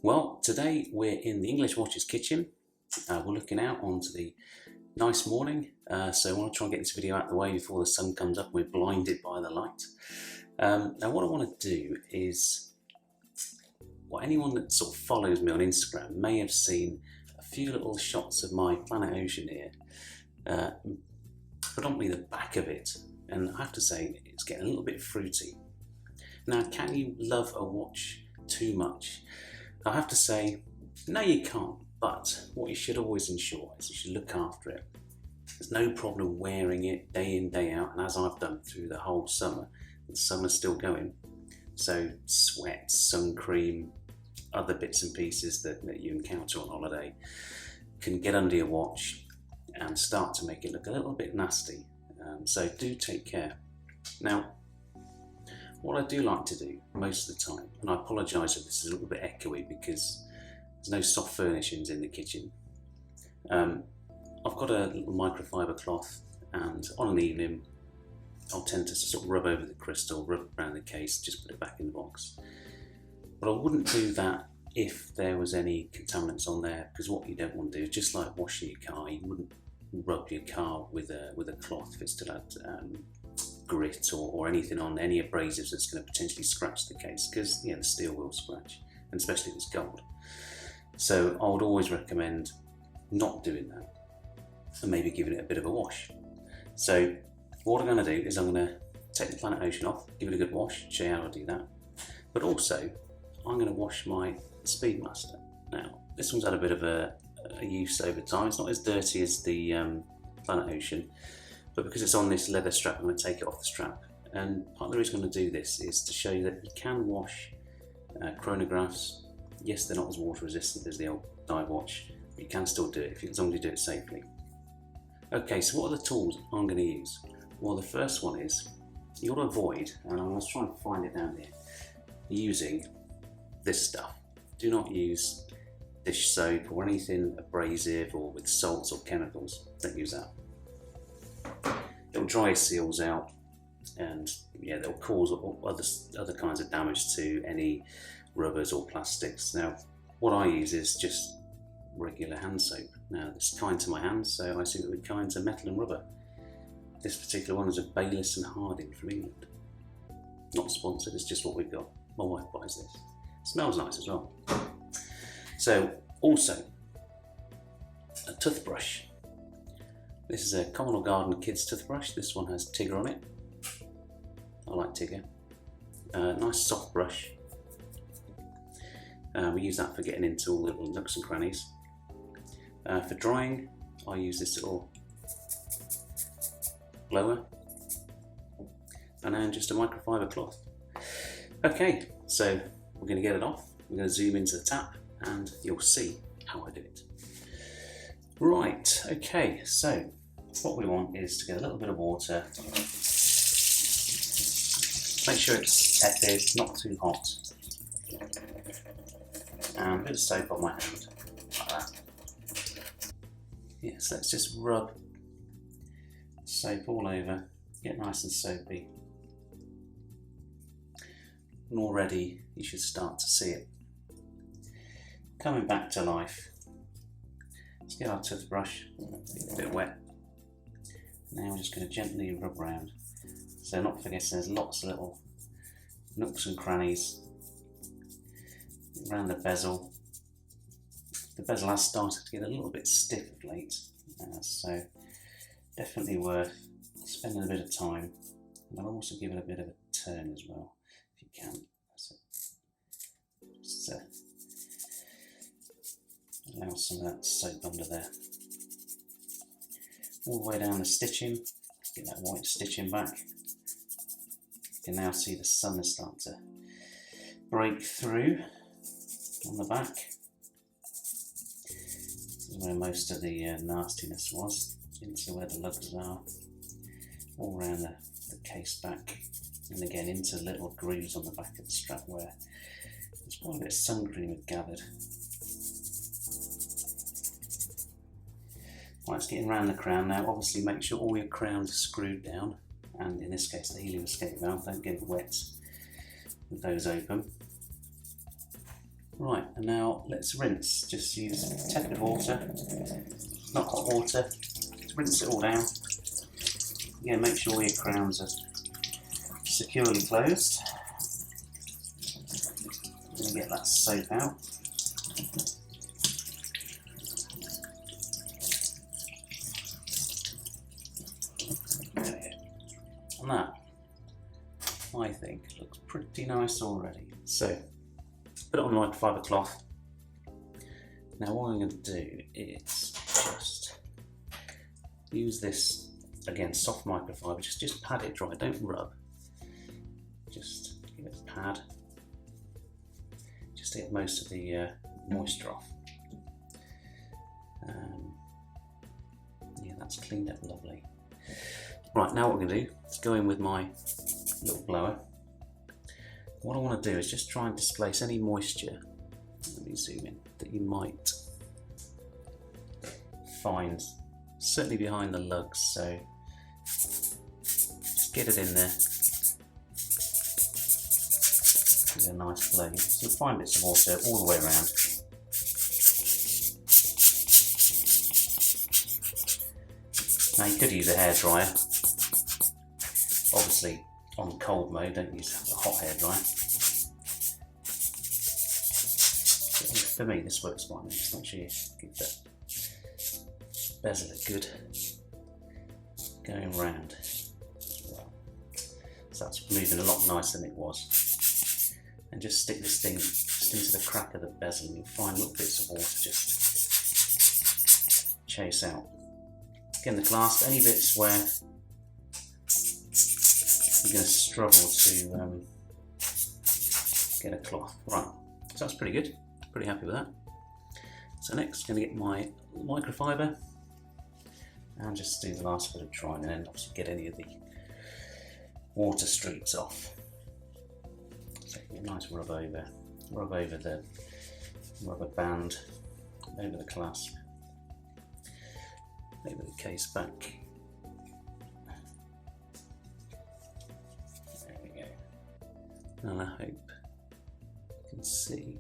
Well, today we're in the English Watches kitchen. We're looking out onto the nice morning, so I want to try and get this video out of the way before the sun comes up and we're blinded by the light. Now what I want to do is, well, anyone that sort of follows me on Instagram may have seen a few little shots of my Planet Ocean here, predominantly the back of it, and I have to say it's getting a little bit fruity. Now, can you love a watch too much? I have to say, no you can't, but what you should always ensure is you should look after it. There's no problem wearing it day in, day out, and as I've done through the whole summer, the summer's still going. So sweat, sun cream, other bits and pieces that you encounter on holiday can get under your watch and start to make it look a little bit nasty. So do take care. Now, what I do like to do most of the time, and I apologise if this is a little bit echoey because there's no soft furnishings in the kitchen. I've got a little microfiber cloth, and on an evening I'll tend to sort of rub over the crystal, rub around the case, just put it back in the box. But I wouldn't do that if there was any contaminants on there, because what you don't want to do is, just like washing your car, you wouldn't rub your car with a cloth if it still had grit or anything on, any abrasives that's going to potentially scratch the case, because the steel will scratch, and especially if it's gold. So I would always recommend not doing that and maybe giving it a bit of a wash. So what I'm going to do is I'm going to take the Planet Ocean off, give it a good wash, show you how I do that, but also I'm going to wash my Speedmaster. Now this one's had a bit of a use over time. It's not as dirty as the Planet Ocean, but because it's on this leather strap, I'm going to take it off the strap. And part of the reason I'm going to do this is to show you that you can wash chronographs. Yes, they're not as water resistant as the old dive watch, but you can still do it as long as you do it safely. Okay, so what are the tools I'm going to use? Well, the first one is, you want to avoid, and I'm going to try and find it down here, using this stuff. Do not use dish soap or anything abrasive or with salts or chemicals. Don't use that. It'll dry your seals out, and they'll cause other kinds of damage to any rubbers or plastics. Now, what I use is just regular hand soap. Now, it's kind to my hands, so I assume it would be kind to metal and rubber. This particular one is a Bayliss and Harding from England. Not sponsored, it's just what we've got. My wife buys this. It smells nice as well. So, also, a toothbrush. This is a common or garden kids toothbrush. This one has Tigger on it. I like Tigger. Nice soft brush. We use that for getting into all the little nooks and crannies. For drying, I use this little blower, and then just a microfiber cloth. Okay, so we're going to get it off. We're going to zoom into the tap, and you'll see how I do it. Right, okay, so what we want is to get a little bit of water. Make sure it's tepid, not too hot. And a bit of soap on my hand, like that. Yeah, so let's just rub soap all over, get nice and soapy. And already you should start to see it coming back to life. Let's get our toothbrush, a bit wet. Now we're just going to gently rub around. So not forgetting there's lots of little nooks and crannies around the bezel. The bezel has started to get a little bit stiff of late, so definitely worth spending a bit of time. And I'll also give it a bit of a turn as well, if you can. That's it. Just allow some of that soap under there. All the way down the stitching, get that white stitching back. You can now see the sun is starting to break through on the back. This is where most of the nastiness was, into where the lugs are, all around the case back, and again into little grooves on the back of the strap where there's quite a bit of sun cream had gathered. Right, it's getting around the crown now. Obviously make sure all your crowns are screwed down, and in this case the helium escape valve, don't get it wet with those open. Right, and now let's rinse. Just use tepid water, not hot water. Just rinse it all down. Again, make sure your crowns are securely closed. I'm going to get that soap out. And that, I think, looks pretty nice already. So, put it on the microfiber cloth. Now what I'm going to do is just use this, again, soft microfiber, just pad it dry, don't rub. Just give it a pad, just to get most of the moisture off. Yeah, that's cleaned up lovely. Right, now what we're going to do is go in with my little blower. What I want to do is just try and displace any moisture, let me zoom in, that you might find, certainly behind the lugs, so just get it in there. Give it a nice blow. So you'll find bits of water all the way around. Now you could use a hairdryer. Obviously on cold mode, don't use a hot hairdryer. For me this works fine. Just make sure you give that bezel a good going round as well. So that's moving a lot nicer than it was. And just stick this thing just into the crack of the bezel and you'll find little bits of water just chase out. Again, the clasp, any bits where you're going to struggle to get a cloth. Right, so that's pretty good, pretty happy with that. So next, I'm going to get my microfiber and just do the last bit of drying and then obviously get any of the water streaks off. So a nice rub over the rubber band, over the clasp, over the case back. There we go. And I hope you can see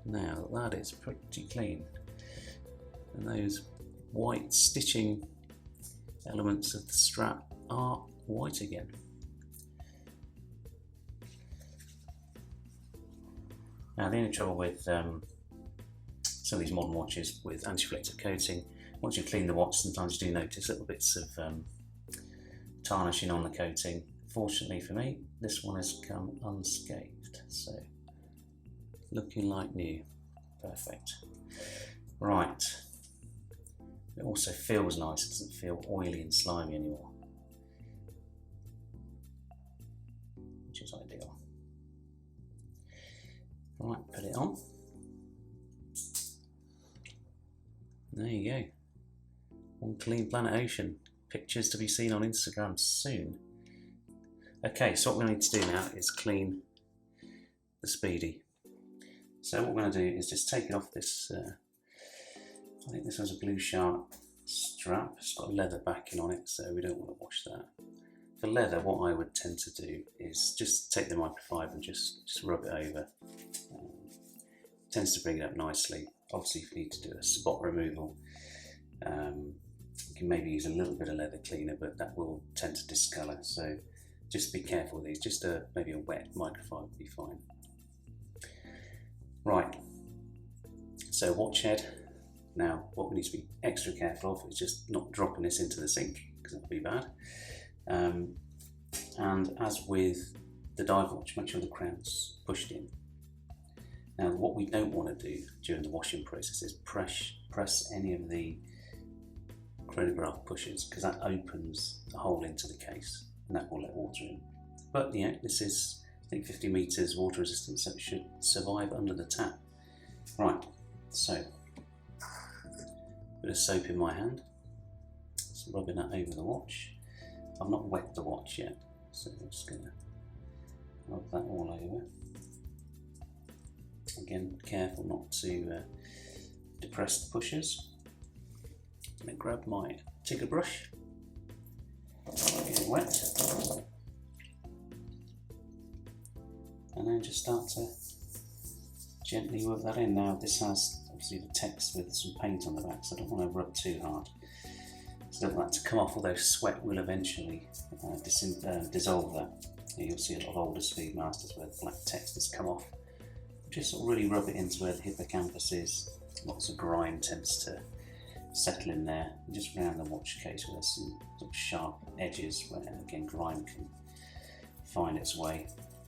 now that is pretty clean. And those white stitching elements of the strap are white again. Now the only trouble with some of these modern watches with anti-reflective coating, once you clean the watch, sometimes you do notice little bits of tarnishing on the coating. Fortunately for me, this one has come unscathed, so looking like new. Perfect. Right. It also feels nice, it doesn't feel oily and slimy anymore, which is ideal. Right, put it on. There you go. One clean planet ocean. Pictures to be seen on Instagram soon. Okay, so what we need to do now is clean the Speedy. So what we're going to do is just take it off this, I think this has a blue shark strap. It's got a leather backing on it, so we don't want to wash that. For leather, what I would tend to do is just take the microfiber and just rub it over. Tends to bring it up nicely. Obviously, if you need to do a spot removal, you can maybe use a little bit of leather cleaner, but that will tend to discolour. So just be careful with these. Just maybe a wet microfiber would be fine. Right. So watch head. Now, what we need to be extra careful of is just not dropping this into the sink, because that would be bad. And as with the dive watch, make sure the crown's pushed in. Now, what we don't want to do during the washing process is press any of the chronograph pushers, because that opens a hole into the case and that will let water in. But yeah, this is, I think, 50 meters water resistant, so it should survive under the tap. Right, so bit of soap in my hand, just rubbing that over the watch. I've not wet the watch yet, so I'm just going to rub that all over. Again, careful not to depress the pushers. I'm going to grab my tigger brush, get it wet, and then just start to gently work that in. Now this has obviously the text with some paint on the back, so I don't want to rub too hard. So I don't want that to come off, although sweat will eventually dissolve that. You'll see a lot of older Speedmasters where the black text has come off. Just sort of really rub it into where the hippocampus is. Lots of grime tends to settle in there. And just around the watch case where there's some sort of sharp edges where again grime can find its way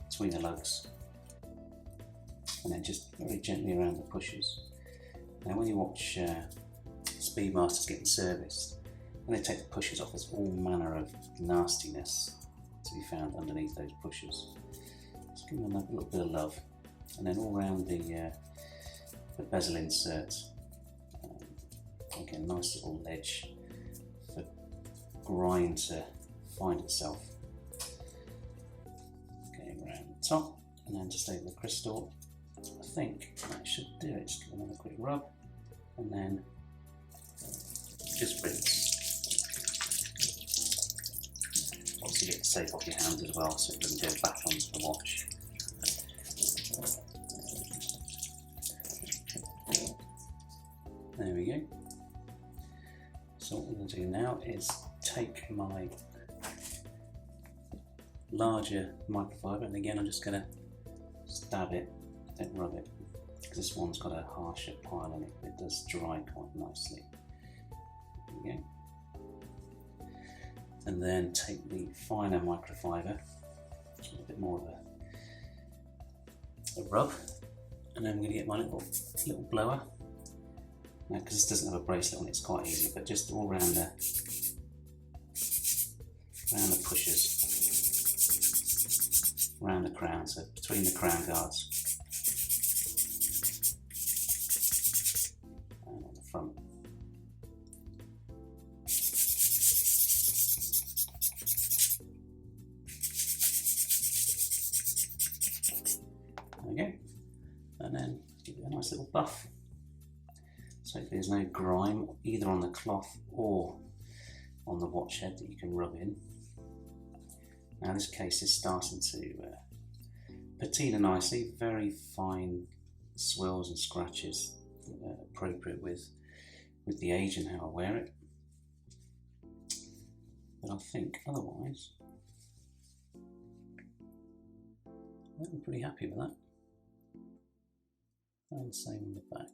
between the lugs. And then just very gently around the pushers. Now when you watch Speedmasters getting serviced, when they take the pushers off, there's all manner of nastiness to be found underneath those pushers. Just give them a little bit of love. And then all around the bezel insert, again, nice little ledge for grime to find itself. Going around the top, and then just over the crystal. I think that should do it. Just give another quick rub, and then just rinse. Obviously get it safe off your hands as well, so it doesn't go back onto the watch. There we go. So what we're going to do now is take my larger microfiber, and again I'm just going to stab it, don't rub it, because this one's got a harsher pile on it, but it does dry quite nicely. There we go. And then take the finer microfiber, a bit more of a rub, and then I'm going to get my little blower. Now, because this doesn't have a bracelet on it, it's quite easy, but just all around the pushers, around the crown, so between the crown guards and on the front. There we go, and then give it a nice little buff. So there's no grime either on the cloth or on the watch head that you can rub in. Now this case is starting to patina nicely, very fine swirls and scratches appropriate with the age and how I wear it. But I think otherwise, I'm pretty happy with that. And the same on the back.